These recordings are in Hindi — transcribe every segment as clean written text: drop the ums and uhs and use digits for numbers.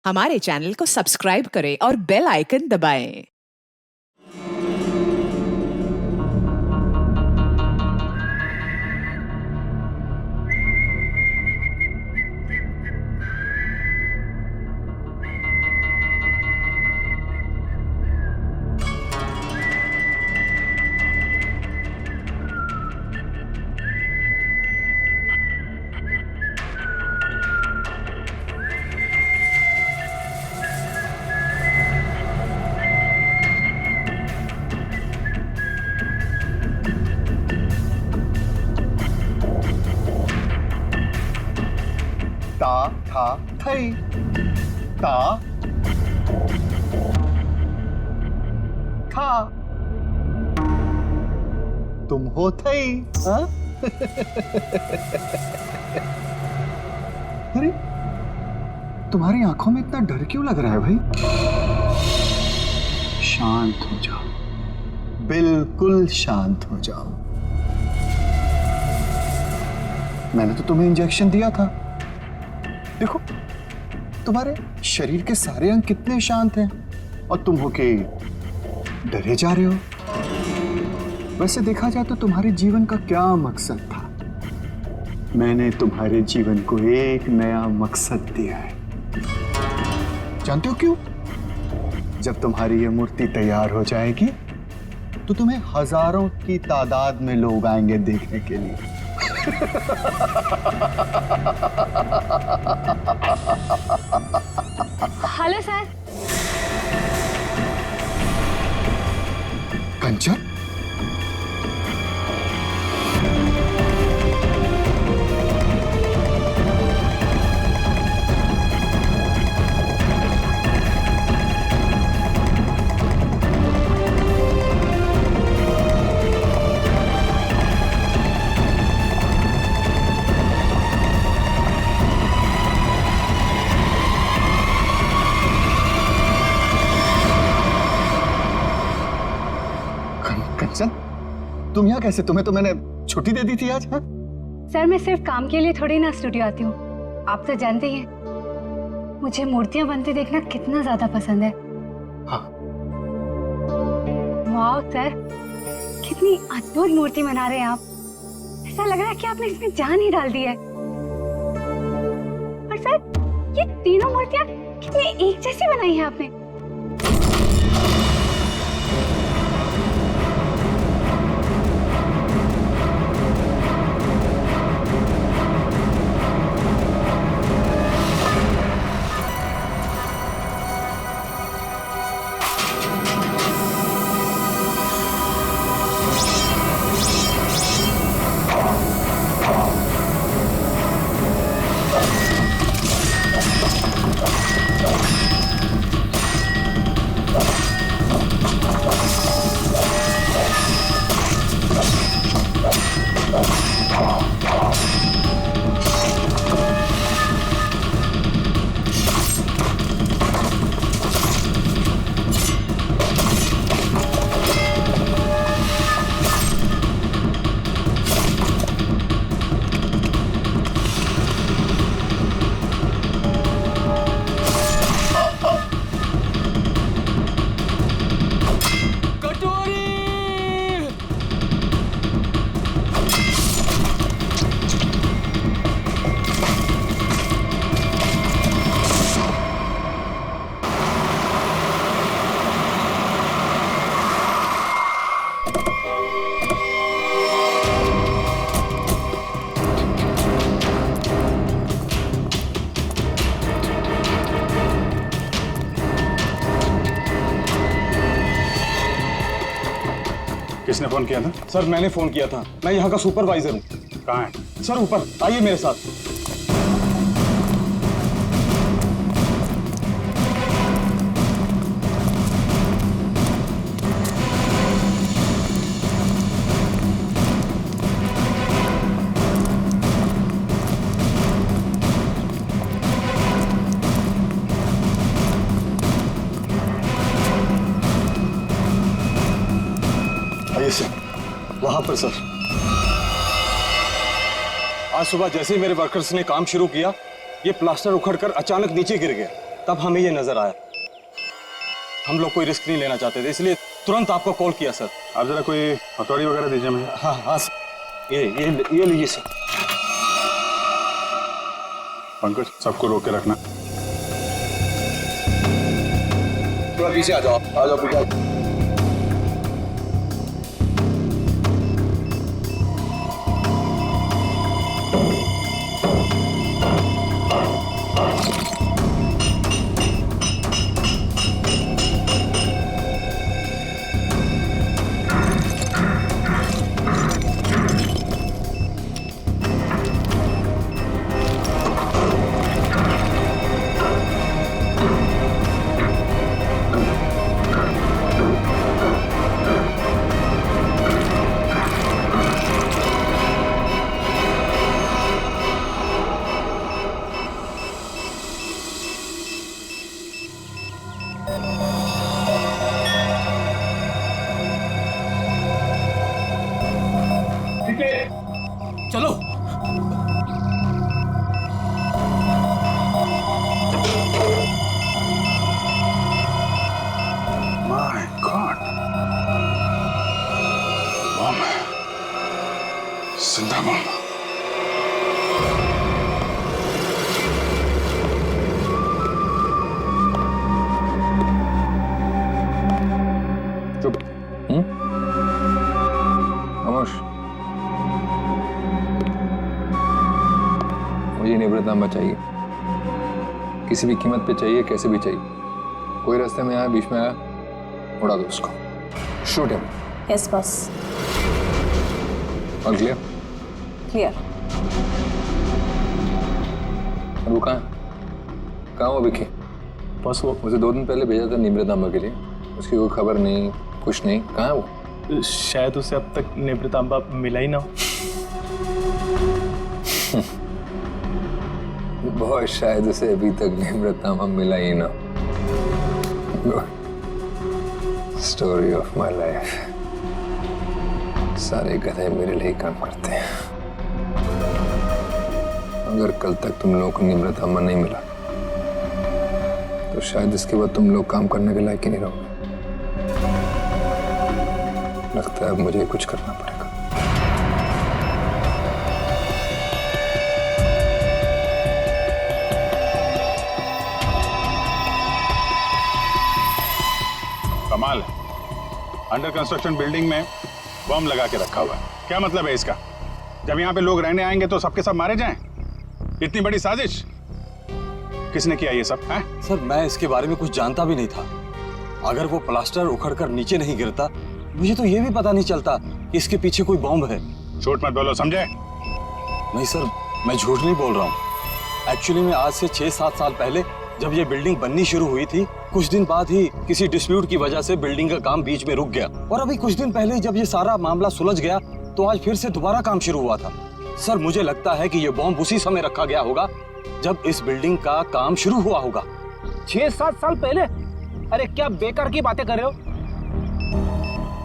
हमारे चैनल को सब्सक्राइब करें और बेल आइकन दबाएं। ता था थई ता था तुम हो थई। हाँ? अरे तुम्हारी आंखों में इतना डर क्यों लग रहा है भाई? शांत हो जाओ, बिल्कुल शांत हो जाओ। मैंने तो तुम्हें इंजेक्शन दिया था। देखो तुम्हारे शरीर के सारे अंग कितने शांत हैं और तुम हो के डरे जा रहे हो। वैसे देखा जाए तो तुम्हारे जीवन का क्या मकसद था? मैंने तुम्हारे जीवन को एक नया मकसद दिया है। जानते हो क्यों? जब तुम्हारी ये मूर्ति तैयार हो जाएगी तो तुम्हें हजारों की तादाद में लोग आएंगे देखने के लिए। Hello sir. कंचन, कंचन तुम यहाँ कैसे? तुम्हें तो मैंने छुट्टी दे दी थी आज। हाँ? सर मैं सिर्फ काम के लिए थोड़ी ना स्टूडियो आती हूँ, आप तो जानते ही हैं मुझे मूर्तियां बनते देखना कितना ज्यादा पसंद है। हाँ। वाह सर, कितनी अद्भुत मूर्ति बना रहे हैं आप। ऐसा लग रहा है कि आपने इसमें जान ही डाल दी है। और सर ये तीनों मूर्तियां कितनी एक जैसी बनाई है आपने। किसने फोन किया था? सर मैंने फोन किया था, मैं यहाँ का सुपरवाइजर हूँ। कहाँ है? सर ऊपर आइए मेरे साथ। आइए सर, वहां पर सर। आज सुबह जैसे ही मेरे वर्कर्स ने काम शुरू किया, ये प्लास्टर उखड़कर अचानक नीचे गिर गया। तब हमें ये नजर आया। हम लोग कोई रिस्क नहीं लेना चाहते थे, इसलिए तुरंत आपको कॉल किया सर। आप जरा कोई हथौड़ी वगैरह दीजिए मुझे। हाँ हाँ सर, ये लीजिए सर। पंकज, सबको रोक के रखना। थोड़ा पीछे आ जाओ पीछे। चलो। माय गॉड, बम है, जिंदा बम। चुप। खामोश। मुझे निवृत्तांबा चाहिए, किसी भी कीमत पे चाहिए, कैसे भी चाहिए। कोई रास्ते में आया, बीच में आया, उड़ा दो उसको। Shoot him. Yes boss. और क्लियर? क्लियर। और वो कहाँ वो विकी? बस वो मुझे 2 दिन पहले भेजा था निवृत्तांबा के लिए, उसकी कोई खबर नहीं, कुछ नहीं। कहाँ है वो? शायद उसे अब तक निवृत्तांबा मिला ही ना हो। बहुत शायद उसे अभी तक निवृत्तांबा मिला ही ना। Story of my life. सारे गधे मेरे लिए काम करते हैं। अगर कल तक तुम लोगों को निवृत्तांबा नहीं मिला तो शायद इसके बाद तुम लोग काम करने के लायक ही नहीं रहोगे। लगता है अब मुझे कुछ करना पड़ेगा। कमाल है, अंडर कंस्ट्रक्शन बिल्डिंग में बम लगा के रखा हुआ है। क्या मतलब है इसका? जब यहाँ पे लोग रहने आएंगे तो सबके सब मारे जाएं? इतनी बड़ी साजिश किसने किया ये सब है? सर मैं इसके बारे में कुछ जानता भी नहीं था। अगर वो प्लास्टर उखड़कर नीचे नहीं गिरता, मुझे तो ये भी पता नहीं चलता कि इसके पीछे कोई बॉम्ब है। झूठ मत बोलो, समझे? नहीं सर, मैं झूठ नहीं बोल रहा हूँ। एक्चुअली में आज से 6-7 साल पहले जब ये बिल्डिंग बननी शुरू हुई थी, कुछ दिन बाद ही किसी डिस्प्यूट की वजह से बिल्डिंग का काम बीच में रुक गया। और अभी कुछ दिन पहले जब ये सारा मामला सुलझ गया तो आज फिर से दोबारा काम शुरू हुआ था। सर मुझे लगता है कि ये बॉम्ब उसी समय रखा गया होगा जब इस बिल्डिंग का काम शुरू हुआ होगा। 6-7 साल पहले? अरे क्या बेकार की बातें कर रहे हो?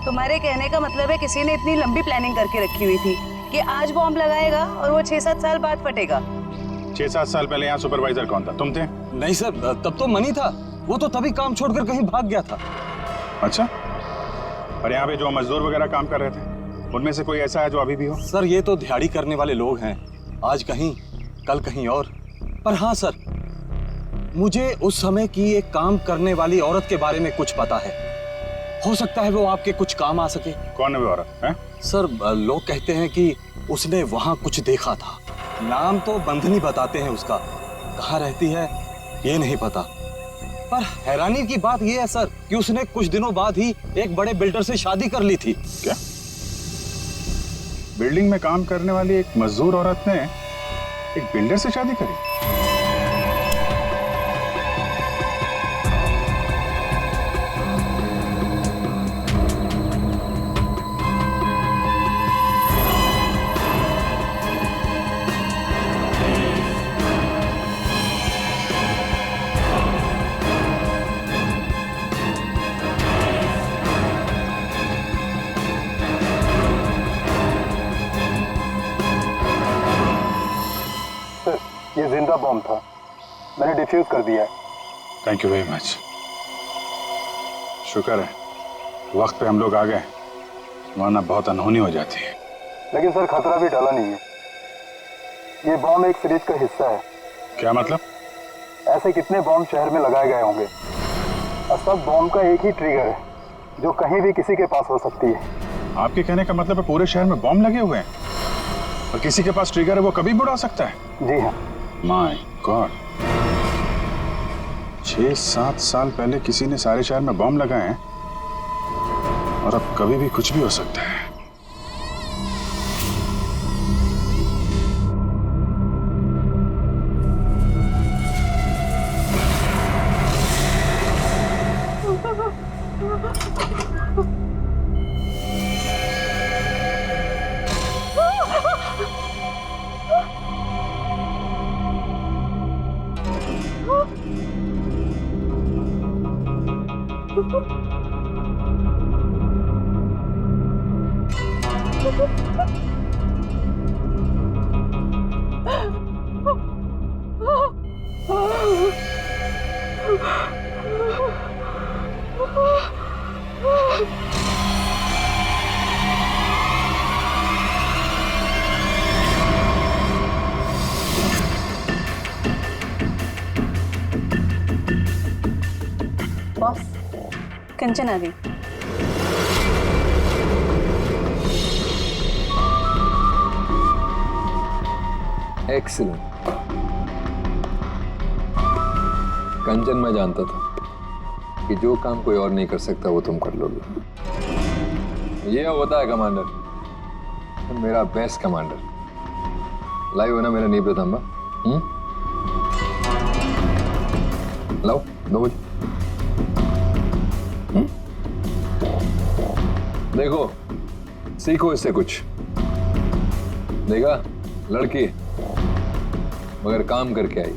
तुम्हारे कहने का मतलब है किसी ने इतनी लंबी प्लानिंग करके रखी हुई थी कि आज बॉम्ब लगाएगा और वो 6-7 साल बाद फटेगा। 6-7 साल पहले यहाँ सुपरवाइजर कौन था? तुम थे? नहीं सर, तब तो मनी था। वो तो तभी काम छोड़कर कहीं भाग गया था। अच्छा, और यहाँ पे जो मजदूर वगैरह काम कर रहे थे उनमें से कोई ऐसा है जो अभी भी हो? सर ये तो दिहाड़ी करने वाले लोग हैं, आज कहीं कल कहीं और। पर हाँ सर, मुझे उस समय की एक काम करने वाली औरत के बारे में कुछ पता है। हो सकता है वो आपके कुछ काम आ सके। कौन है वो औरत है? सर लोग कहते हैं कि उसने वहां कुछ देखा था। नाम तो बंधनी बताते हैं उसका, कहाँ रहती है ये नहीं पता। पर हैरानी की बात ये है सर कि उसने कुछ दिनों बाद ही एक बड़े बिल्डर से शादी कर ली थी। क्या बिल्डिंग में काम करने वाली एक मजदूर औरत ने एक बिल्डर से शादी करी? ये जिंदा बॉम्ब था, मैंने डिफ्यूज कर दिया है। Thank you very much. शुक्र है वक्त पे हम लोग आ गए, वरना बहुत अनहोनी हो जाती है। लेकिन सर खतरा भी टला नहीं है। ये बॉम्ब एक सीरीज का हिस्सा है। क्या मतलब? ऐसे कितने बॉम्ब शहर में लगाए गए होंगे और सब बॉम्ब का एक ही ट्रिगर है जो कहीं भी किसी के पास हो सकती है। आपके कहने का मतलब है पूरे शहर में बॉम्ब लगे हुए हैं और किसी के पास ट्रिगर है, वो कभी भी उड़ा सकता है? जी हाँ। माय गॉड, 6-7 साल पहले किसी ने सारे शहर में बॉम्ब लगाए हैं और अब कभी भी कुछ भी हो सकता है। बॉस, कंचन आ गई। एक्सीलेंट। कंचन, मैं जानता था कि जो काम कोई और नहीं कर सकता वो तुम कर लोगे। ये होता है कमांडर, मेरा बेस्ट कमांडर। लाइव है ना मेरा नीब रतंबा? लाओ 2 बजे। देखो, सीखो इससे कुछ। देखा, लड़की मगर काम करके आई।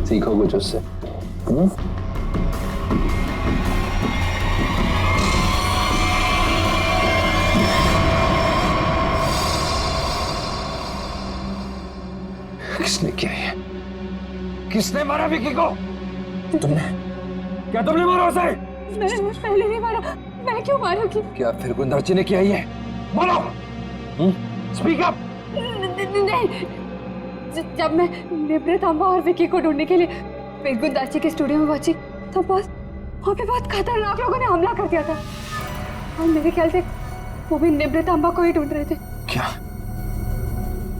सीखो कुछ उससे। किसने किया ये? किसने मारा विकी को? तुमने? क्या तुमने मारा उसे? मैं पहले नहीं मारा। मैं क्यों मारूंगी? क्या फिर गुंदर्ची ने किया ये? बोलो। Speak up. नहीं, जब मैं निब्रतांबा और विकी को ढूंढने के लिए गुंदाची के स्टूडियो में पहुंची तो बस वहाँ पे बहुत खतरनाक लोगों ने हमला कर दिया था और मेरे ख्याल से वो भी निब्रतांबा को ही ढूंढ रहे थे। क्या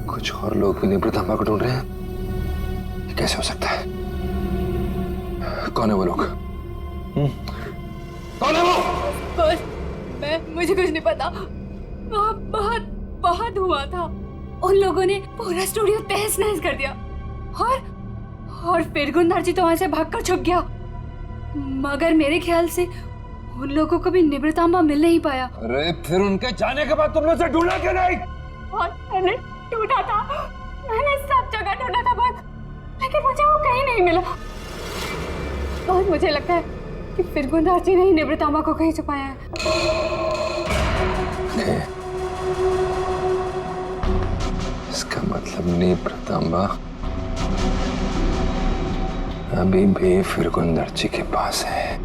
कुछ और लोग भी निब्रतांबा को ढूंढ रहे हैं? ये कैसे हो सकता है? कौन है वो लोग? कौन है वो? बस मुझे कुछ नहीं पता। वहाँ बहुत हुआ था। उन लोगों ने पूरा स्टूडियो तहस नहस कर दिया और फिर गुंदाची तो वहां से भागकर छुप गया। मगर मेरे ख्याल से उन लोगों को भी निब्रतांबा मिल नहीं पाया। अरे फिर उनके जाने के बाद तुमने उसे ढूंढा क्यों नहीं? और मैंने ढूंढा था, मैंने सब जगह ढूंढा था बहुत, लेकिन मुझे वो कहीं नहीं मिला। और मुझे लगता है कि फिर गुंदाची ने ही निब्रतांबा को कहीं छुपाया है। इसका मतलब निब्रतांबा अभी भी फिर गुंदर्ची के पास है।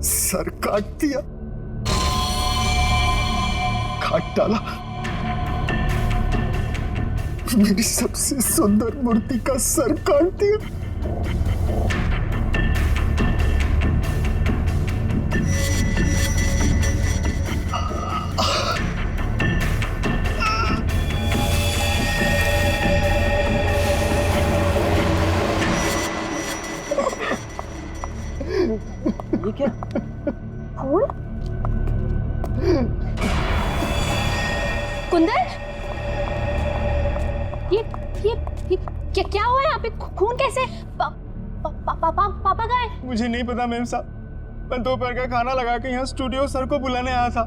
सर काट दिया, काट डाला मेरी सबसे सुंदर मूर्ति का सर काट दिया। ये क्या? फूल? कुंदन, ये क्या हुआ यहाँ पे? खून कैसे? पापा कहाँ है? मुझे नहीं पता मैम साहब, मैं दोपहर का खाना लगा के यहाँ स्टूडियो सर को बुलाने आया था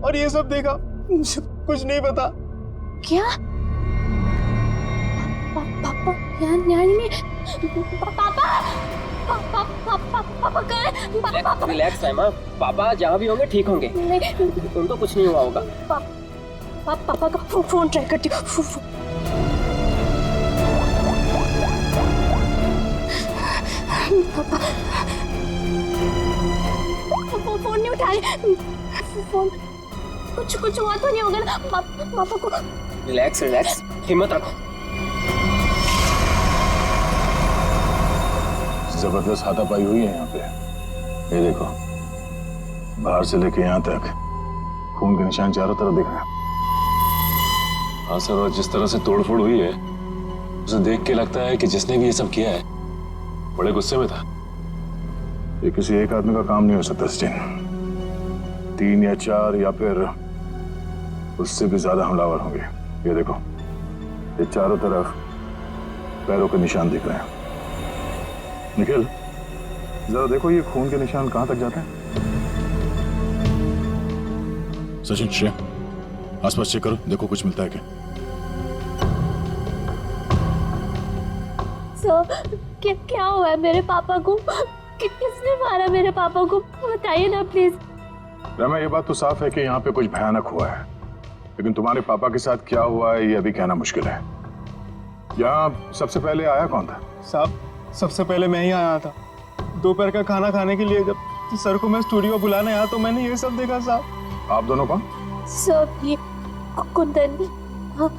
और ये सब देखा। मुझे कुछ नहीं पता। क्या? पापा यहाँ नहीं। पापा कहाँ है? रिलैक्स है माँ, पापा जहाँ भी होंगे ठीक होंगे, उनको कुछ नहीं हुआ होगा। पापा का फोन ट्राई करती हूँ। पापा फोन नहीं उठा रहे। फोन कुछ हुआ तो नहीं होगा ना पापा को? रिलैक्स, हिम्मत रखो। जबरदस्त हाथापाई हुई है यहाँ पे। ये देखो, बाहर से लेके यहाँ तक खून के निशान चारों तरफ दिख रहे हैं। हाँ सर, और जिस तरह से तोड़फोड़ हुई है उसे देख के लगता है कि जिसने भी ये सब किया है बड़े गुस्से में था। ये किसी एक आदमी का काम नहीं हो सकता सचिन, 3 या 4 या फिर उससे भी ज्यादा हमलावर होंगे। ये देखो, ये चारों तरफ पैरों के निशान दिख रहे हैं। निखिल, जरा देखो ये खून के निशान कहां तक जाते हैं। सचिन, श्रेया, आसपास चेक करो, देखो कुछ मिलता है क्या। क्या हुआ है मेरे पापा को? किसने मारा मेरे पापा को? बताइए ना प्लीज। रमा, ये बात तो साफ है कि यहाँ पे कुछ भयानक हुआ है, लेकिन तुम्हारे पापा के साथ क्या हुआ है ये अभी कहना मुश्किल है। यहाँ सबसे पहले आया कौन था? साहब, सबसे पहले मैं ही आया था। दोपहर का खाना खाने के लिए जब सर को मैं स्टूडियो बुलाने आया तो मैंने ये सब देखा। साहब, आप दोनों कौन? सर, ये कुंदन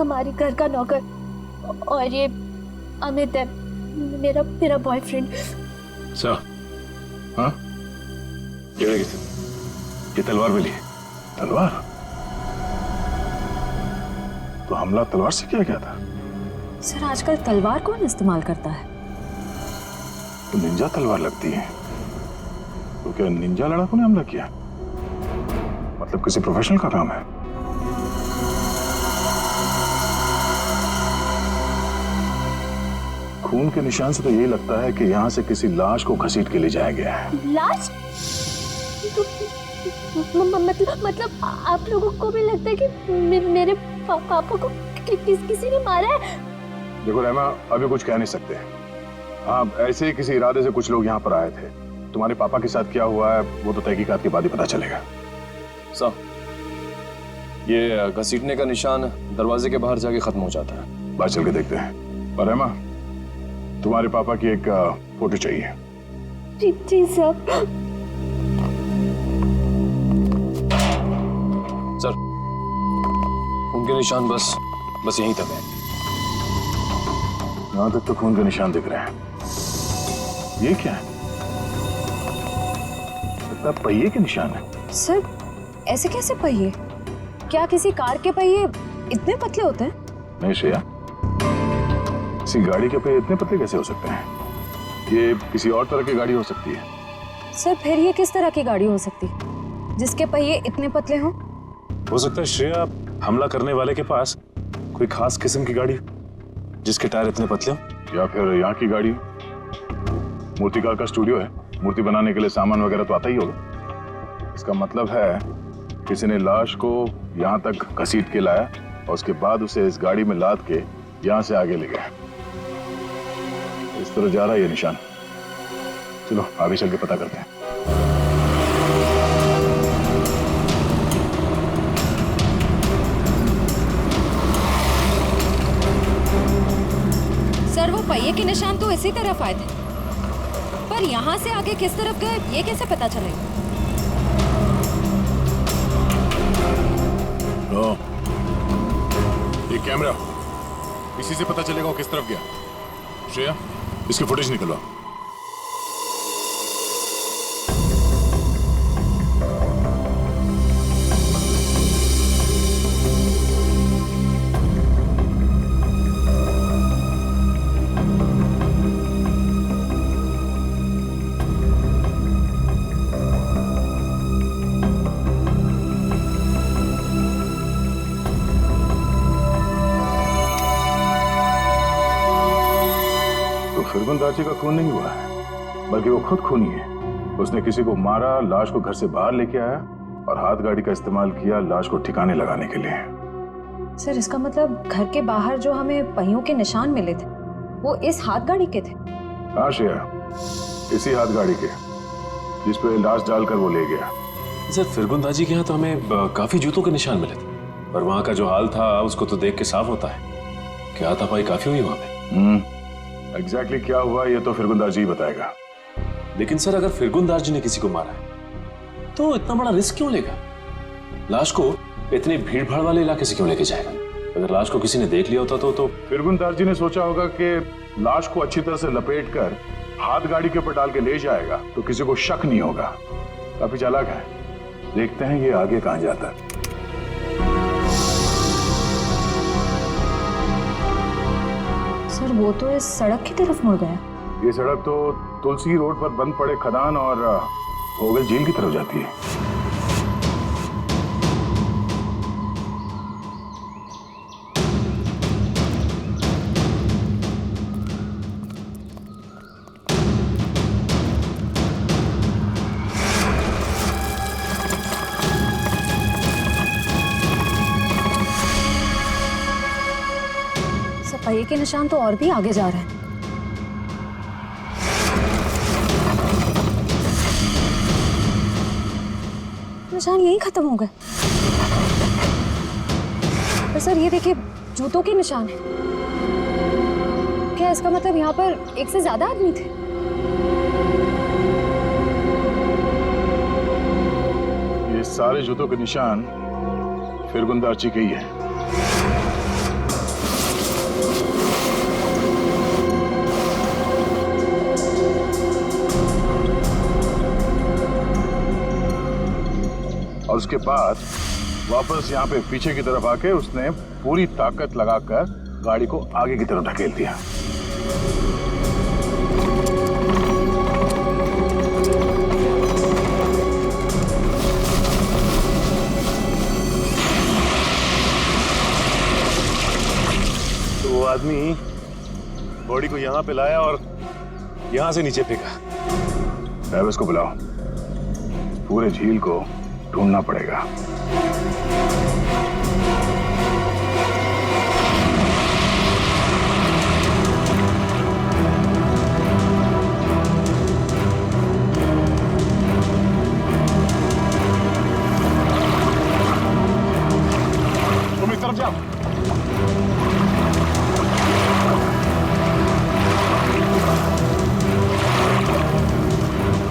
हमारी घर का नौकर और ये अमित है मेरा बॉयफ्रेंड। सर, हाँ, ये तलवार मिली है। तलवार? तो हमला तलवार से किया गया था? सर, आजकल तलवार कौन इस्तेमाल करता है? तो निंजा तलवार लगती है। तो क्या निंजा लड़ाकों ने हमला किया? मतलब किसी प्रोफेशनल का काम है। खून के निशान से तो यही लगता है कि यहाँ से किसी लाश को घसीट के ले जाया गया है। लाश? मतलब आप लोगों को भी लगता है कि मेरे पापा को किसी ने मारा है? देखो रहमा, अभी कुछ कह नहीं सकते। हाँ, ऐसे ही किसी इरादे से कुछ लोग यहाँ पर आए थे। तुम्हारे पापा के साथ क्या हुआ है वो तो तहकीकात के बाद ही पता चलेगा। सर, ये घसीटने का निशान दरवाजे के बाहर जाके खत्म हो जाता है। बाहर चल के देखते हैं। पर रहमा, तुम्हारे पापा की एक फोटो चाहिए। जी सर। सर, उनके निशान बस यहीं तक है। यहाँ तक तो खून के निशान दिख रहे हैं। ये क्या है? लगता है पहिए के निशान है। सर, ऐसे कैसे पहिए? क्या किसी कार के पहिए इतने पतले होते हैं? नहीं श्रेया, किसी गाड़ी के पहिए इतने पतले कैसे हो सकते हैं? ये किसी और तरह की गाड़ी हो सकती है। सर, फिर ये किस तरह की गाड़ी हो सकती जिसके पहिए इतने पतले हों? हो सकता है श्रेया, हमला करने वाले के पास कोई खास किस्म की गाड़ी जिसके टायर इतने पतले हो। या फिर यहाँ की गाड़ी। मूर्तिकार का स्टूडियो है, मूर्ति बनाने के लिए सामान वगैरह तो आता ही होगा। इसका मतलब है किसी ने लाश को यहाँ तक घसीट के लाया और उसके बाद उसे इस गाड़ी में लाद के यहाँ से आगे ले गया। इस तरह जा रहा है ये निशान। चलो आगे चल के पता करते हैं। सर, वो पहिए के निशान तो इसी तरफ आए थे, पर यहाँ से आगे किस तरफ गए ये कैसे पता चलेगा? ये कैमरा, इसी से पता चलेगा वो किस तरफ गया। श्रेया, इसकी फुटेज निकलवा। फिरगुन दाची का खून नहीं हुआ है, बल्कि वो खुद खूनी है। उसने किसी को मारा, लाश को घर से बाहर लेके आया और हाथ गाड़ी का इस्तेमाल किया लाश को ठिकाने लगाने के लिए। सर इसका मतलब घर के बाहर जो हमें पहियों के निशान मिले थे वो इस हाथ गाड़ी के थे? हाँ श्रेया, इसी हाथ गाड़ी के जिस पे लाश डालकर वो ले गया। सर फिरगुन दाजी के यहाँ तो हमें काफी जूतों के निशान मिले थे, पर वहाँ का जो हाल था उसको तो देख के साफ होता है कि हाथापाई काफी हुई वहाँ पे। एग्जैक्टली क्या हुआ ये तो फिरगुन दाजी ही बताएगा। लेकिन सर अगर फिरगुन दाजी ने किसी को मारा है तो इतना बड़ा रिस्क क्यों लेगा? लाश को इतने भीड़ भाड़ वाले इलाके से क्यों लेके जाएगा? अगर लाश को किसी ने देख लिया होता तो फिरगुन दाजी ने सोचा होगा कि लाश को अच्छी तरह से लपेटकर हाथ गाड़ी के ऊपर डाल के ले जाएगा तो किसी को शक नहीं होगा। काफी चालाक है, देखते हैं ये आगे कहां जाता है। सर वो तो इस सड़क की तरफ मुड़ गया। ये सड़क तो तुलसी रोड पर बंद पड़े खदान और भोगल झील की तरफ जाती है। पहिए के निशान तो और भी आगे जा रहे हैं। निशान यहीं खत्म हो गए। पर सर ये देखिए जूतों के निशान है। क्या इसका मतलब यहाँ पर एक से ज्यादा आदमी थे? ये सारे जूतों के निशान फिरगुन दाची के ही है। और उसके बाद वापस यहाँ पे पीछे की तरफ आके उसने पूरी ताकत लगाकर गाड़ी को आगे की तरफ ढकेल दिया। तो वो आदमी बॉडी को यहाँ पे लाया और यहाँ से नीचे फेंका। ट्रैविस को बुलाओ, पूरे झील को ढूंढना पड़ेगा। तुम इस तरफ जाओ।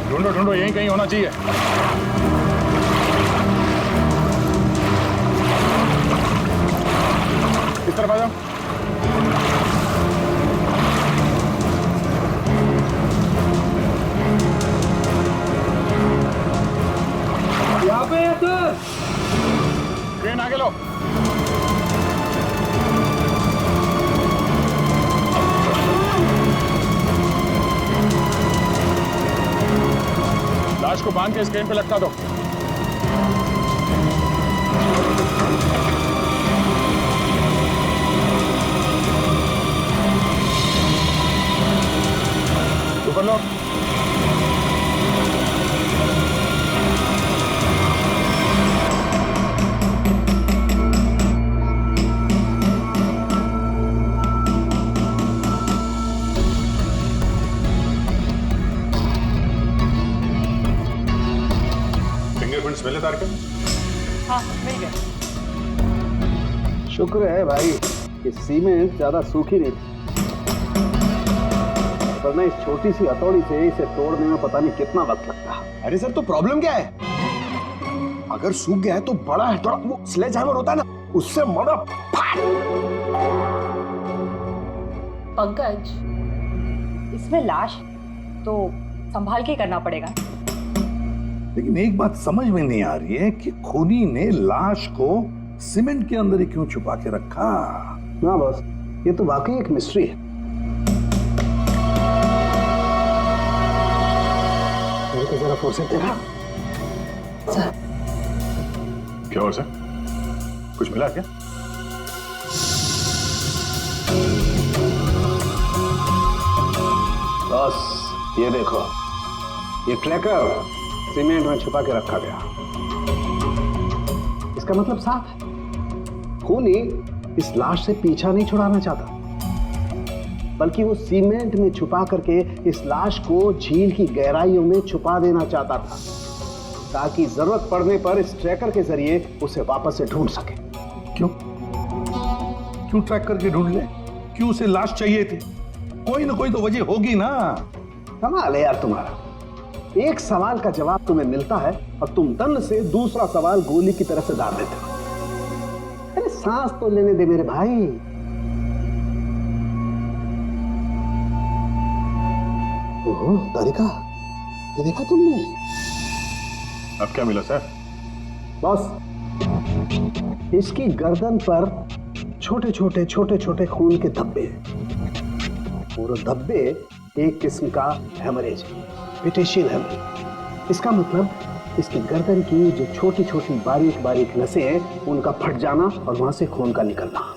ढूंढो ढूंढो, यहीं कहीं होना चाहिए। इस तरफ आ जाओ। यहाँ पे है सर। ट्रेन आगे लो। लाश को बांध के इस क्रेन पे लटका दो। ऊपर लो। फिंगरप्रिंट्स मिले तार के? हाँ मिल गए। शुक्र है भाई कि सीमेंट ज्यादा सूखी नहीं थी, वरना इस छोटी सी हथौड़ी से इसे तोड़ने में पता नहीं कितना वक्त लगता। अरे सर तो प्रॉब्लम क्या है? अगर सूख गया है तो बड़ा हथौड़ा, वो स्लेज हैमर होता है ना, उससे मारो। पंकज, इसमें लाश तो संभाल के करना पड़ेगा। लेकिन एक बात समझ में नहीं आ रही है कि खूनी ने लाश को सीमेंट के अंदर ही क्यों छुपा के रखा? ना बॉस, ये तो वाकई एक मिस्ट्री है। मेरे को जरा फुर्सत दे रहा। सर क्या हो सर, कुछ मिला क्या? बस ये देखो, ये ट्रैकर सीमेंट में छुपा के रखा गया। इसका मतलब साफ है, खूनी इस लाश से पीछा नहीं छुड़ाना चाहता, बल्कि वो सीमेंट में छुपा करके इस लाश को झील की गहराइयों में छुपा देना चाहता था, ताकि जरूरत पड़ने पर इस ट्रैकर के जरिए उसे वापस से ढूंढ सके। क्यों क्यों ट्रैक करके ढूंढ ले? क्यों उसे लाश चाहिए थी? कोई ना कोई तो वजह होगी ना। कमाल है यार तुम्हारा, एक सवाल का जवाब तुम्हें मिलता है और तुम दंड से दूसरा सवाल गोली की तरह से दाग देते हो। अरे सांस तो लेने दे मेरे भाई। ओहो तारिका, ये देखा तुमने? अब क्या मिला सर? बॉस, इसकी गर्दन पर छोटे छोटे खून के धब्बे हैं। और धब्बे एक किस्म का हेमरेज, पेटेशियल हेमरेज। इसका मतलब इसकी गर्दन की जो छोटी छोटी बारीक नसें हैं, उनका फट जाना और वहां से खून का निकलना।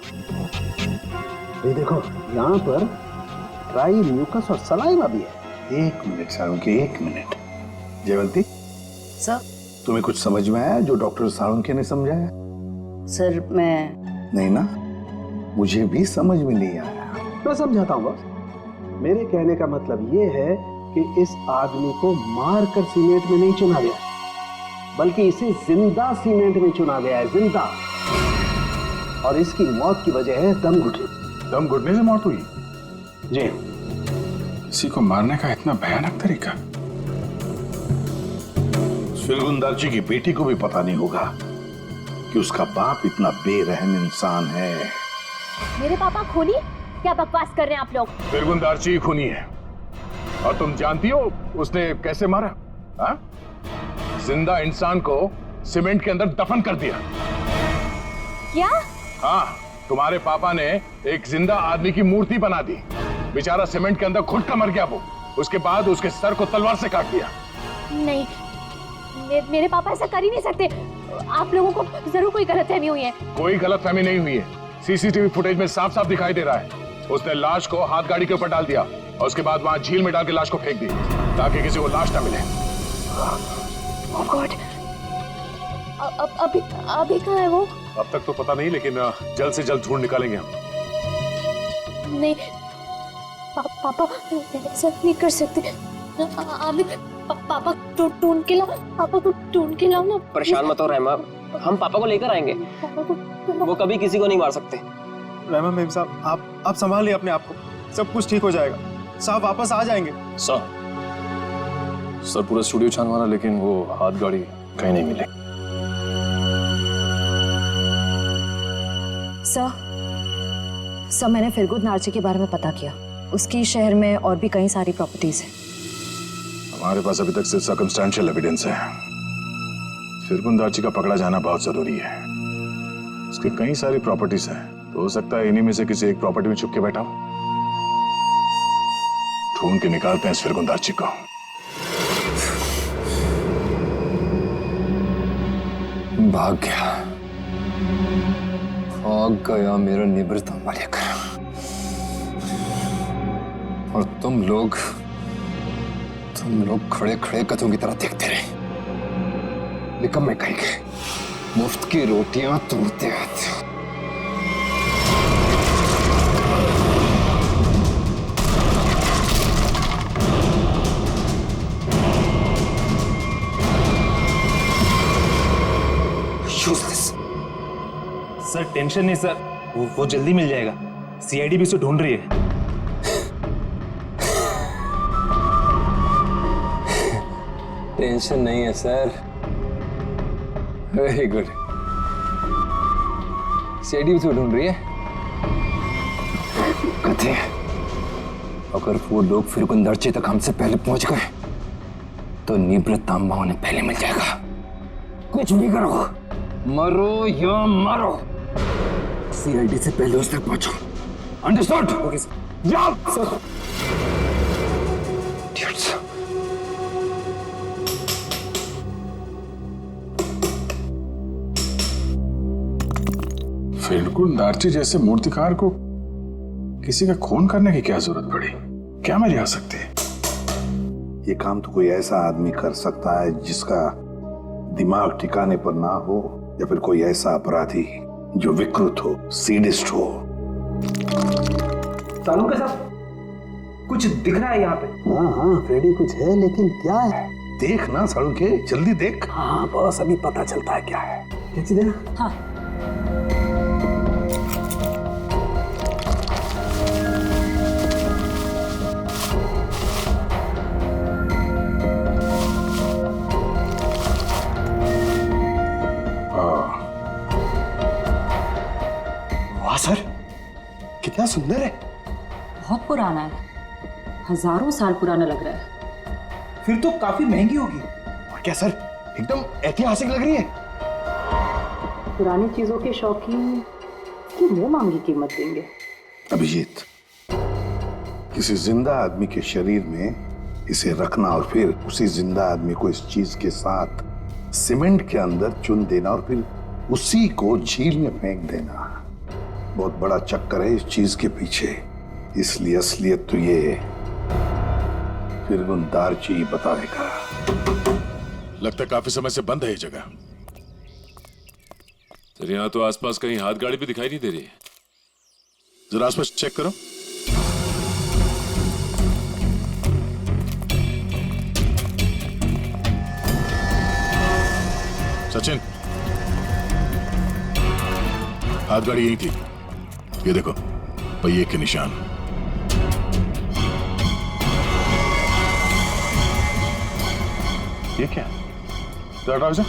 ये देखो, यहाँ पर ड्राई म्यूकस और सलाइवा भी है। एक मिनट साळुंखे, एक मिनट। जयवंती, सर। तुम्हें कुछ समझ में आया जो डॉक्टर साळुंखे ने समझाया? सर मैं नहीं ना, मुझे भी समझ में नहीं आया। मैं समझाता हूँ बॉस। मेरे कहने का मतलब ये है कि इस आदमी को मारकर सीमेंट में नहीं चुना गया, बल्कि इसे जिंदा सीमेंट में चुना गया है, जिंदा। और इसकी मौत की वजह है दम घुटने। दम घुटने से मौत हुई? जी। किसी को मारने का इतना भयानक तरीका? फिरगुंदारजी की बेटी को भी पता नहीं होगा कि उसका बाप इतना बेरहम इंसान है। मेरे पापा खूनी? क्या बकवास कर रहे हैं आप लोग? फिरगुंदारजी खूनी है, और तुम जानती हो उसने कैसे मारा? हा? जिंदा इंसान को सीमेंट के अंदर दफन कर दिया। क्या? हाँ, तुम्हारे पापा ने एक जिंदा आदमी की मूर्ति बना दी। बेचारा सीमेंट के अंदर घुट कर मर गया वो। उसके बाद उसके सर को तलवार से काट दिया। नहीं, मेरे पापा ऐसा कर ही नहीं सकते। आप लोगों को जरूर कोई गलतफहमी हुई है। कोई गलतफहमी नहीं हुई है। सीसीटीवी फुटेज में साफ साफ दिखाई दे रहा है। उसने लाश को हाथ गाड़ी के ऊपर डाल दिया और उसके बाद वहां झील में डाल के लाश को फेंक दी, ताकि किसी को लाश ना मिले। Oh God! अभी कहाँ है वो? अब तक तो पता नहीं, लेकिन जल्द से जल्द ढूंढ निकालेंगे हम। नहीं, पापा ऐसा नहीं कर सकते। अभी पापा ढूंढ के लाओ, पापा को ढूंढ के लाओ ना। परेशान मत हो रहमा, हम पापा को लेकर आएंगे। वो कभी किसी को नहीं मार सकते। रहमा मेम साहब, आप संभालिए अपने आप को, सब कुछ ठीक हो जाएगा। साहब वापस आ जाएंगे। सर पूरा स्टूडियो छान मारा, लेकिन वो हाथ गाड़ी कहीं नहीं मिली। सर मैंने फिरगुंद नार्ची के बारे में पता किया। उसकी शहर में और भी कई सारी प्रॉपर्टीज हैं। हमारे पास अभी तक सिर्फ सर्कमस्टेंशियल एविडेंस है। फिरगुंद नार्ची का पकड़ा जाना बहुत जरूरी है। उसके कई सारी प्रॉपर्टीज हैं, तो हो सकता है इन्हीं में से किसी एक प्रॉपर्टी में छुप के बैठा हो। ढूंढ के निकालते हैं इस फिरगुंद नार्ची को। भाग गया मेरा निवृत्त मालिक। और तुम लोग खड़े खड़े कथों की तरह देखते रहे। निकम्मे कहेंगे, मुफ्त की रोटियां तोड़ते रहते। सर टेंशन नहीं सर, वो जल्दी मिल जाएगा। सीआईडी भी उसे ढूंढ रही है। टेंशन नहीं है सर, वेरी गुड। सीआईडी उसे ढूंढ रही है। कहते हैं अगर वो लोग फिरगुंद नार्ची तक हमसे पहले पहुंच गए तो निवृत्त तांबा उन्हें पहले मिल जाएगा। कुछ भी करो, मरो या मरो, सीआईडी से पहले उस तक पहुंचो। अंडरस्टूड? Okay sir. जाओ सर। फिरगुंद नार्ची जैसे मूर्तिकार को किसी का खून करने की क्या जरूरत पड़ी? क्या मेरी आ सकती है? ये काम तो कोई ऐसा आदमी कर सकता है जिसका दिमाग ठिकाने पर ना हो, या फिर कोई ऐसा अपराधी जो विकृत हो, सीडिस्ट हो। सालू साहब, कुछ दिख रहा है यहाँ पे? हाँ हाँ फ्रेडी, कुछ है, लेकिन क्या है? देख ना सालुके, जल्दी देख। हाँ बस अभी पता चलता है क्या है। क्या चीज है? हाँ। वाह सर, कितना सुंदर है। बहुत पुराना है, हजारों साल पुराना लग रहा है। फिर तो काफी महंगी होगी। और क्या सर, एकदम ऐतिहासिक लग रही है। पुरानी चीजों के शौकीन की मुंह मांगी कीमत देंगे। अभिजीत, किसी जिंदा आदमी के शरीर में इसे रखना और फिर उसी जिंदा आदमी को इस चीज के साथ सीमेंट के अंदर चुन देना और फिर उसी को झील में फेंक देना, बहुत बड़ा चक्कर है इस चीज के पीछे। इसलिए असलियत तो ये फिर दारची बताएगा। लगता है काफी समय से बंद है ये जगह। सर यहाँ तो आसपास कहीं हाथ गाड़ी भी दिखाई नहीं दे रही है। जरा आसपास चेक करो। सचिन, हाथ गाड़ी यही थी। ये देखो, पहिए के निशान। ये क्या? जरा हटाओ इसे।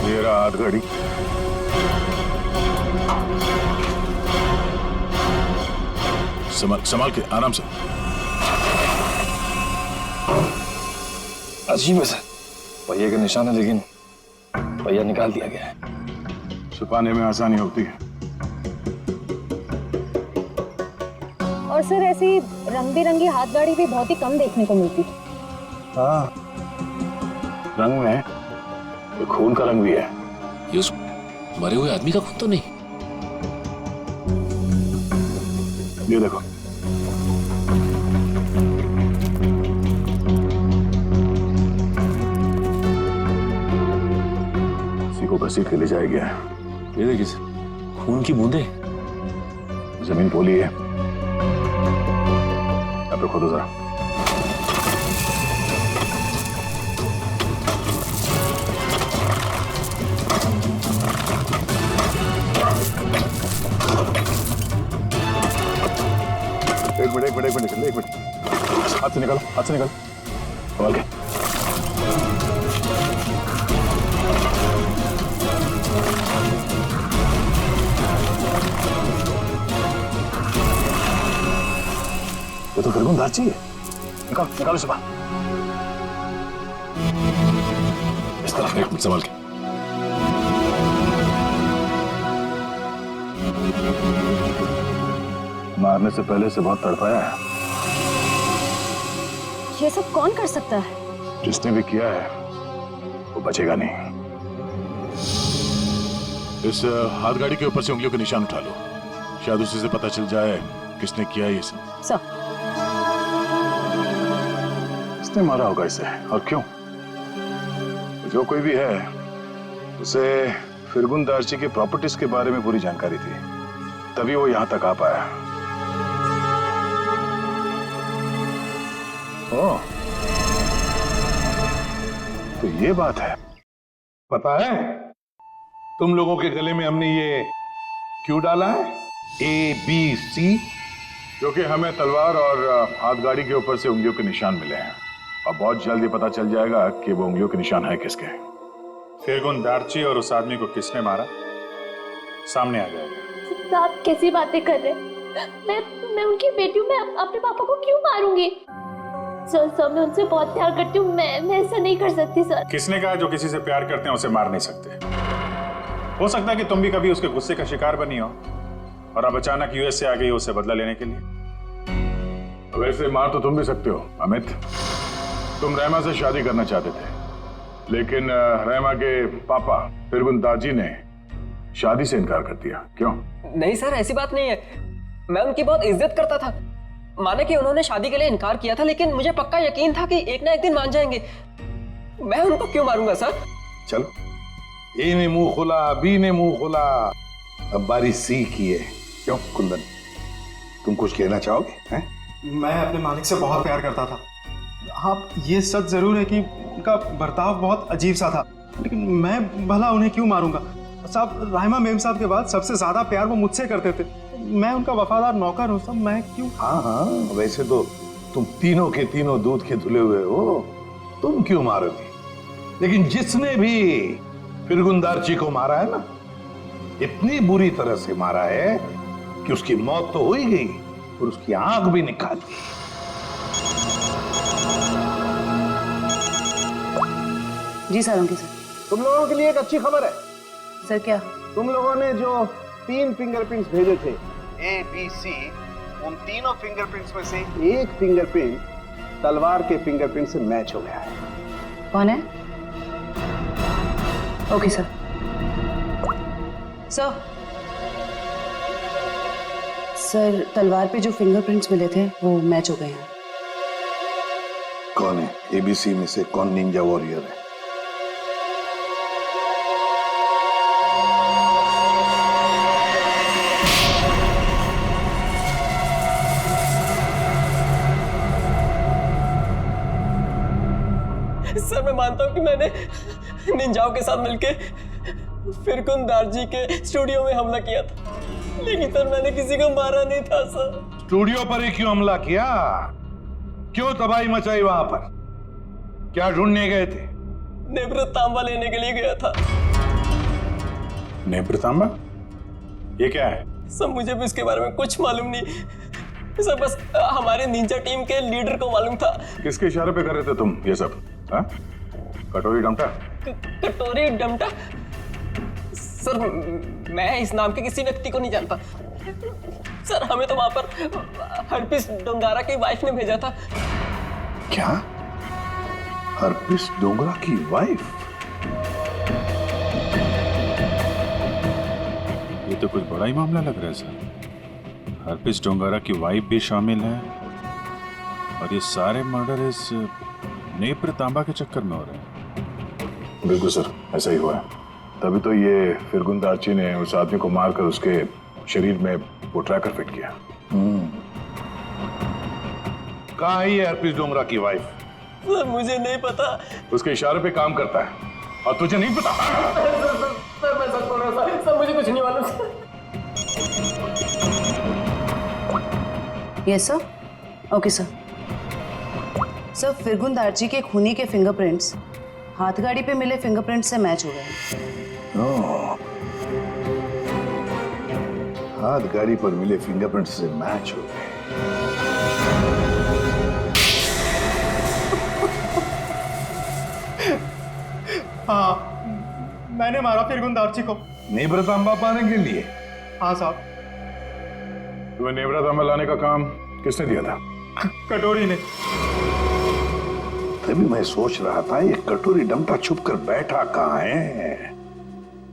ये रहा हाथ गाड़ी। संभाल के, आराम से। अजीब है सर, पहिए का निशान है लेकिन पहिया निकाल दिया गया है। छुपाने में आसानी होती है। और सर ऐसी रंग बिरंगी हाथ गाड़ी भी बहुत ही कम देखने को मिलती। हाँ, रंग में ये खून का रंग भी है। ये उस मरे हुए आदमी का खून तो नहीं? ये देखो, इसी को घसीट के ले जाया गया है। ये देखिए सर, खून की बूंदे। जमीन पोली है। यहाँ पे खोदो जरा। एक मिनट, हाथ से निकालो, संभाल के। ये तो फिर दारची है। निकालो सुबह। इस तरफ, एक मिनट, संभाल के। मारने से पहले से बहुत तड़पाया है। ये सब कौन कर सकता है? जिसने भी किया है वो बचेगा नहीं। इस हाथ गाड़ी के ऊपर से उंगलियों के निशान उठा लो, शायद उसी से पता चल जाए किसने किया ये सब। सर, किसने मारा होगा इसे और क्यों? जो कोई भी है, उसे फिरगुन दारची के प्रॉपर्टीज के बारे में पूरी जानकारी थी, तभी वो यहां तक आ पाया। ओह, तो ये बात है। पता है तुम लोगों के गले में हमने ये क्यों डाला है? ABC। क्योंकि हमें तलवार और हाथ गाड़ी के ऊपर से उंगलियों के निशान मिले हैं और बहुत जल्द ये पता चल जाएगा कि वो उंगलियों के निशान है किसके। फिरगुन दारची और उस आदमी को किसने मारा, सामने आ जाएगा। आप कैसी बातें कर रहे हैं? मैं उनकी बेटी हूँ, मैं अपने पापा को क्यों मारूंगी? सर मैं उनसे बहुत प्यार करती हूँ, मैं ऐसा नहीं कर सकती सर। किसने कहा जो किसी से प्यार करते हैं उसे मार नहीं सकते? हो सकता है कि तुम भी कभी उसके गुस्से का शिकार बनी हो और अब अचानक यूएस से आ गई हो उससे बदला लेने के लिए। वैसे मार तो तुम भी सकते हो अमित। तुम रहमा से शादी करना चाहते थे, लेकिन रहमा के पापा फिरगुन दारची ने शादी से इनकार कर दिया, क्यों? नहीं सर, ऐसी बात नहीं है। मैं उनकी बहुत इज्जत करता था। माने कि उन्होंने शादी के लिए इनकार किया था, लेकिन मुझे पक्का यकीन था कि एक ना एक दिन मान जाएंगे। मैं उनको क्यों मारूंगा सर? चलो, ए ने मुंह खोला, बी ने मुंह खोला, अब बारी सी की है। क्यों कुंदन, तुम कुछ कहना चाहोगे? हैं? मैं अपने मालिक से बहुत प्यार करता था। हाँ, ये सच जरूर है कि उनका बर्ताव बहुत अजीब सा था, लेकिन मैं भला उन्हें क्यों मारूंगा? साहब, राहिमा मेम साहब के बाद सबसे ज्यादा प्यार वो मुझसे करते थे। मैं उनका वफादार नौकर हूँ साहब, मैं क्यों? हाँ हाँ, वैसे तो तुम तीनों के तीनों दूध के धुले हुए हो, तुम क्यों मारोगे? लेकिन जिसने भी फिरगुंदारची को मारा है ना, इतनी बुरी तरह से मारा है कि उसकी मौत तो हो ही गई और उसकी आंख भी निकाल दी। जी सर, अंकित सर। तुम लोगों के लिए एक अच्छी खबर है। सर क्या? तुम लोगों ने जो 3 फिंगरप्रिंट्स भेजे थे, ए बी सी, उन तीनों फिंगरप्रिंट्स में से एक फिंगरप्रिंट तलवार के फिंगरप्रिंट से मैच हो गया है। कौन है? Okay sir. सर, तलवार पे जो फिंगरप्रिंट्स मिले थे वो मैच हो गए हैं। कौन है? एबीसी में से कौन निंजा वॉरियर है? सर, मैं मानता हूँ कि मैंने निंजाओं के साथ मिलके फिरगुंदारजी के स्टूडियो में हमला किया था, लेकिन सर मैंने किसी को मारा नहीं था सर। स्टूडियो पर ही क्यों हमला किया? क्यों तबाही मचाई वहां पर? क्या ढूंढने गए थे? नेत्रतांबा लेने के लिए गया था। नेत्रतांबा? ये क्या है? सर, मुझे भी इसके बारे में कुछ मालूम नहीं सर, बस हमारे निंजा टीम के लीडर को मालूम था। किसके इशारे पे कर रहे थे तुम ये सब? हाँ? कटोरी डमटा? कटोरी डमटा? सर, मैं इस नाम के किसी व्यक्ति को नहीं जानता सर। हमें तो वहां पर हरपिस डोंगारा की वाइफ ने भेजा था। क्या? हरपिस डोंगरा की वाइफ? ये तो कुछ बड़ा ही मामला लग रहा है सर। हरपिस डोंगारा की वाइफ भी शामिल है और ये सारे मर्डर इस नेत्रतांबा के चक्कर में हो रहे हैं। बिल्कुल सर, ऐसा ही हुआ है। तभी तो ये फिरगुंदारची ने उस आदमी को मारकर उसके शरीर में वो ट्रैकर फिट किया। कहाँ है ये हरपिस डोंगरा की वाइफ? सर, मुझे नहीं पता। उसके इशारे पे काम करता है और तुझे नहीं पता? सर, मैं सच बोल रहा हूँ सर, मुझे कुछ नहीं मालूम। Yes sir. Okay sir. Sir, फिरगुंदारजी के खूनी के फिंगरप्रिंट्स हाथगाड़ी पे मिले फिंगरप्रिंट से मैच हो गए। हाथ गाड़ी पर मिले फिंगरप्रिंट से मैच हो गए। हाँ, मैंने मारा फिरगुंदारची को। नेत्रतांबा पाने के लिए? हाँ साहब। तुम्हें नेत्रतांबा लाने का काम किसने दिया था? कटोरी ने। तभी मैं सोच रहा था ये कटोरी डमटा छुप कर बैठा कहाँ है।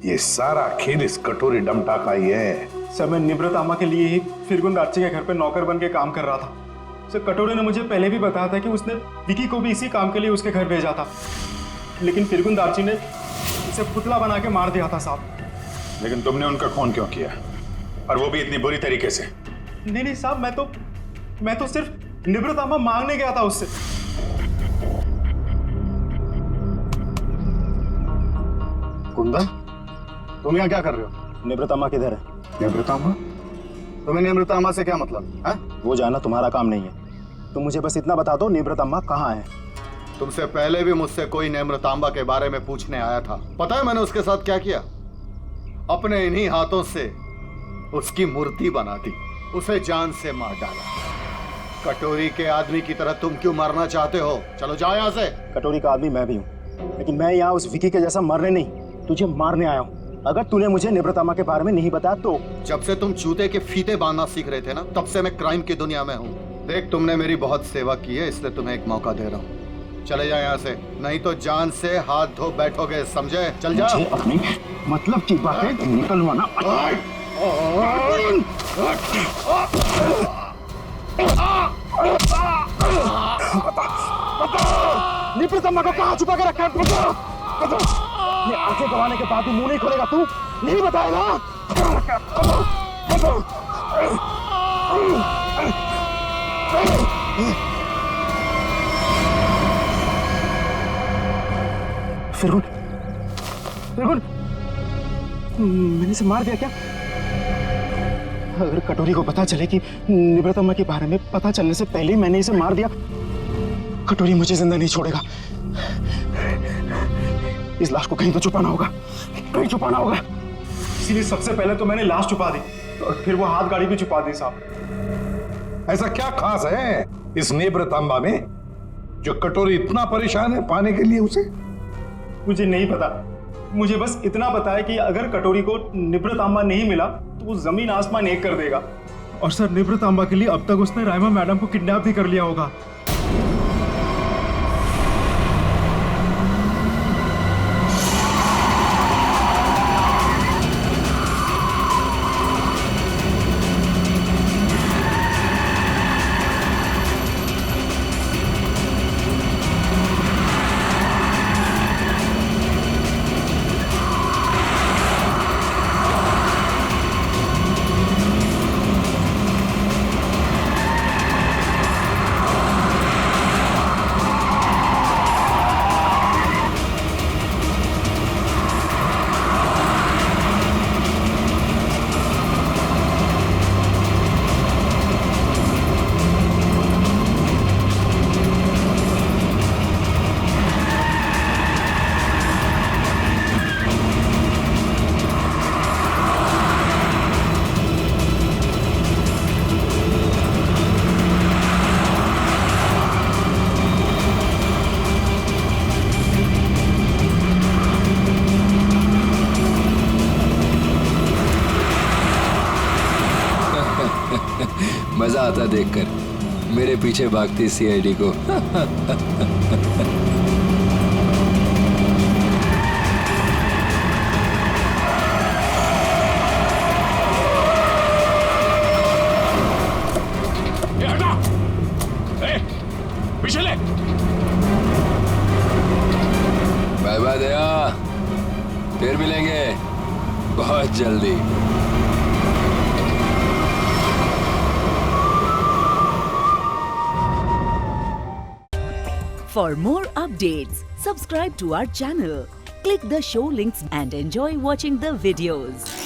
ये सारा खेल इस कटोरी डमटा का ही है। सर, मैं निब्रतामा के लिए ही फिरगुंदारची के घर पे नौकर बन के काम कर रहा था। सर, कटोरी ने मुझे पहले भी बताया था कि उसने विकी को भी इसी काम के लिए उसके घर भेजा था, लेकिन फिरगुंदारची ने उसे पुतला बना के मार दिया था साहब। लेकिन तुमने उनका खून क्यों किया, और वो भी इतनी बुरी तरीके से? नहीं साहब, मैं तो सिर्फ निब्रतामा मांगने गया था उससे। कुंदन, तुम यहाँ क्या कर रहे हो? निब्रतामा किधर है? नेत्रतांबा? तुम्हें नेत्रतांबा से क्या मतलब है? वो जानना तुम्हारा काम नहीं है। तुम मुझे बस इतना बता दो, निब्रतामा कहाँ है? तुमसे पहले भी मुझसे कोई नेत्रतांबा के बारे में पूछने आया था। पता है मैंने उसके साथ क्या किया? अपने इन्हीं हाथों से उसकी मूर्ति बना दी, उसे जान से मार डाला। कटोरी के आदमी की तरह तुम क्यों मरना चाहते हो? चलो जाओ यहाँ से। कटोरी का आदमी मैं भी हूँ, लेकिन मैं यहाँ उस विकी के जैसा मरने नहीं, तुझे मारने आया हूँ। अगर तूने मुझे निब्रतामा के बारे में नहीं बताया तो। जब से तुम जूते के फीते बांधना सीख रहे थे ना, तब से मैं क्राइम की दुनिया में हूँ। देख, तुमने मेरी बहुत सेवा की है, इसलिए तुम्हें एक मौका दे रहा हूँ। चले जाओ यहाँ से, नहीं तो जान से हाथ धो बैठोगे, समझे? चल जा। मुझे अपनी मतलब की बातें निकलवाना। निपृतम्मा को कहाँ छुपा के रखा है? बता। ये आंखें गवाने के बाद भी मुंह नहीं खोलेगा तू? नहीं बताएगा? फिरगुन, फिरगुन, मैंने इसे मार दिया क्या? अगर कटोरी को पता चले कि निवृतम्मा के बारे में पता चलने से पहले ही मैंने इसे मार दिया, कटोरी मुझे जिंदा नहीं छोड़ेगा। इस लाश को कहीं तो छुपाना होगा, कहीं छुपाना होगा। इसीलिए सबसे पहले तो मैंने लाश छुपा दी और फिर वो हाथ गाड़ी भी छुपा दी। साहब, ऐसा क्या खास है इस निवृतम्मा में जो कटोरी इतना परेशान है पाने के लिए उसे? मुझे नहीं पता, मुझे बस इतना पता है कि अगर कटोरी को निवृतम्मा नहीं मिला तो वो जमीन आसमान एक कर देगा। और सर, निवृतम्मा के लिए अब तक उसने राइमा मैडम को किडनैप भी कर लिया होगा। मजा आता देखकर मेरे पीछे भागती सीआईडी को। पीछे ले। बाय बाय दया, फिर मिलेंगे बहुत जल्दी। For more updates, subscribe to our channel, click the show links and enjoy watching the videos.